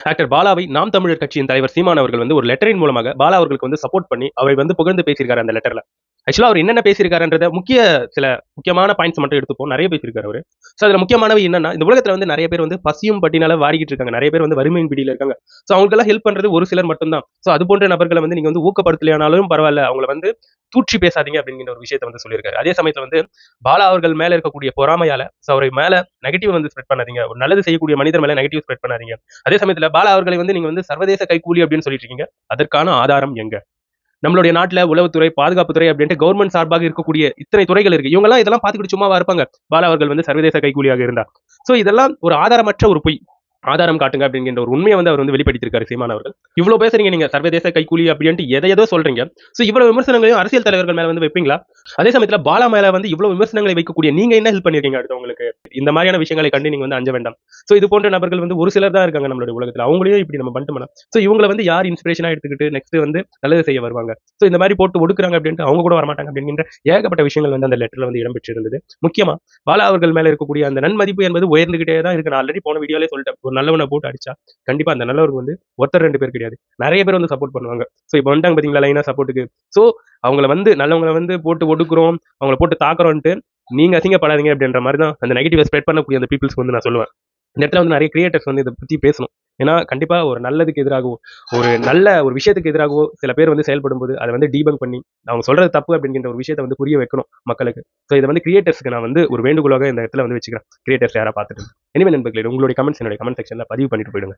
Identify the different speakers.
Speaker 1: Doctor பாலாவை நாம் தமிழர் கட்சியின் தலைவர் சீமான் அவர்கள் வந்து ஒரு லெட்டரின் மூலமாக பாலா அவர்களுக்கு வந்து சப்போர்ட் பண்ணி அவரை வந்து புகழ்ந்து பேசியிருக்காரு அந்த லெட்டர்ல. ஆக்சுவலா அவர் என்னென்ன பேசியிருக்காருன்றத சில முக்கியமான பாயிண்ட்ஸ் மட்டும் எடுத்துப்போம். நிறைய பேசியிருக்காரு அவரு. ஸோ அதுல முக்கியமானவை என்னன்னா, இந்த உலகத்துல வந்து நிறைய பேர் வந்து பசியும் பட்டினால வாடிக்கிட்டு இருக்காங்க. நிறைய பேர் வந்து வறுமையின் பிடியில இருக்காங்க. ஸோ அவங்களுக்கெல்லாம் ஹெல்ப் பண்றது ஒரு சிலர் மட்டும்தான். ஸோ அது போன்ற நபர்களை வந்து நீங்க வந்து ஊக்கப்படுத்தலையானாலும் பரவாயில்ல, அவங்கள வந்து தூற்றி பேசாதீங்க அப்படிங்கிற ஒரு விஷயத்தை வந்து சொல்லியிருக்காரு. அதே சமயத்துல வந்து பாலா அவர்கள் மேல இருக்கக்கூடிய பொறாமையால அவரை மேல நெகட்டிவ் வந்து ஸ்ப்ரெட் பண்ணாதீங்க. ஒரு நல்லது செய்யக்கூடிய மனிதர் மேல நெகட்டிவ் ஸ்ப்ரெட் பண்ணாதீங்க. அதே சமயத்துல பாலா அவர்களை வந்து நீங்க வந்து சர்வதேச கைக்கூலி அப்படின்னு சொல்லிட்டு இருக்கீங்க. அதற்கான ஆதாரம் எங்க? நம்மளுடைய நாட்டுல உளவுத்துறை, பாதுகாப்புத்துறை அப்படின்ட்டு கவர்மெண்ட் சார்பாக இருக்கக்கூடிய இத்தனை துறைகள் இருக்கு. இவங்கலாம் இதெல்லாம் பார்த்துக்கிட்டு சும்மாவா இருப்பாங்க? பாலா அவர்கள் வந்து சர்வதேச கைக்கூலியாக இருந்தா. சோ இதெல்லாம் ஒரு ஆதாரமற்ற ஒரு பொய். ஆதாரம் காட்டுங்க அப்படிங்கிற ஒரு உண்மையை வந்து அவர் வந்து வெளிப்படுத்தியிருக்காரு சீமான் அவர்கள். இவ்வளவு பேசுறீங்க நீங்க சர்வதேச கைக்கூலி அப்படின்ட்டு எதையோ சொல்றீங்க. சோ இவ்வளவு விமர்சனங்களையும் அரசியல் தலைவர்கள் மேல வந்து வைப்பீங்களா? அதே சமயத்துல பாலா மேல வந்து இவ்வளவு விமர்சனங்களை வைக்கக்கூடிய நீங்க என்ன ஹெல்ப் பண்ணிருக்கீங்க அடுத்தவங்களுக்கு? இந்த மாதிரியான விஷயங்களை கண்டு நீங்க வந்து அஞ்ச வேண்டாம். சோ இது போன்ற நபர்கள் வந்து ஒரு சிலர் தான் இருக்காங்க நம்மளுடைய உலகத்துல. அவங்களையும் இப்படி நம்ம பண்ணிட்டோம்னா, சோ இவங்களை வந்து யார் இன்ஸ்பிரேஷனா எடுத்துக்கிட்டு நெக்ஸ்ட் வந்து நல்லது செய்ய வருவாங்க? சோ இந்த மாதிரி போட்டு ஒடுக்குறாங்க அப்படின்ட்டு அவங்க கூட வரமாட்டாங்க அப்படிங்கிற ஏகப்பட்ட விஷயங்கள் வந்து அந்த லெட்டர்ல வந்து இடம்பெற்று இருந்தது. முக்கியமா பாலா அவர்கள் மேல இருக்கக்கூடிய அந்த நன்மதிப்பு என்பது உயர்ந்துகிட்டே தான் இருக்கு. நான் ஆல்ரெடி போன வீடியோலயே சொல்லிட்டேன். ஒரு நல்லவனை போட்டு அடிச்சா கண்டிப்பா அந்த நல்லவர் வந்து ஒருத்தர் 2 பேர் கிடையாது. நிறைய பேர் வந்து சப்போர்ட் பண்ணுவாங்க. சோ இப்போ வந்துட்டாங்க பாத்தீங்களா லைனா சப்போர்ட்டுக்கு. சோ அவங்கள வந்து நல்லவங்கள வந்து போட்டு ஒடுக்குறோம், அவங்கள போட்டு தாக்குறோம்ட்டு நீங்க அசிங்கப்படாதீங்க அப்படின்ற மாதிரி தான் அந்த நெகட்டிவ் ஸ்ப்ரெட் பண்ணக்கூடிய அந்த பீப்புள்ஸ்க்கு வந்து நான் சொல்லுவேன். இந்த இடத்துல வந்து நிறைய கிரியேட்டர்ஸ் வந்து இதை பத்தி பேசணும். ஏன்னா கண்டிப்பா ஒரு நல்லதுக்கு எதிராகவோ ஒரு நல்ல ஒரு விஷயத்துக்கு எதிராகவோ சில பேர் வந்து செயல்படும் போது அதை வந்து டீபங்க் பண்ணி அவங்க சொல்றது தப்பு அப்படிங்கிற ஒரு விஷயத்தை வந்து புரிய வைக்கணும் மக்களுக்கு. ஸோ இதை வந்து கிரியேட்டர்ஸ்க்கு நான் வந்து ஒரு வேண்டுகோளாக இந்த இடத்துல வந்து வச்சுக்கிறேன். கிரியேட்டர்ஸ் யாரா பார்த்துட்டு. இனிமே நண்பர்களே உங்களுடைய கமெண்ட்ஸ் என்னுடைய கமெண்ட் செக்ஷன்ல பதிவு பண்ணிட்டு போயிடுங்க.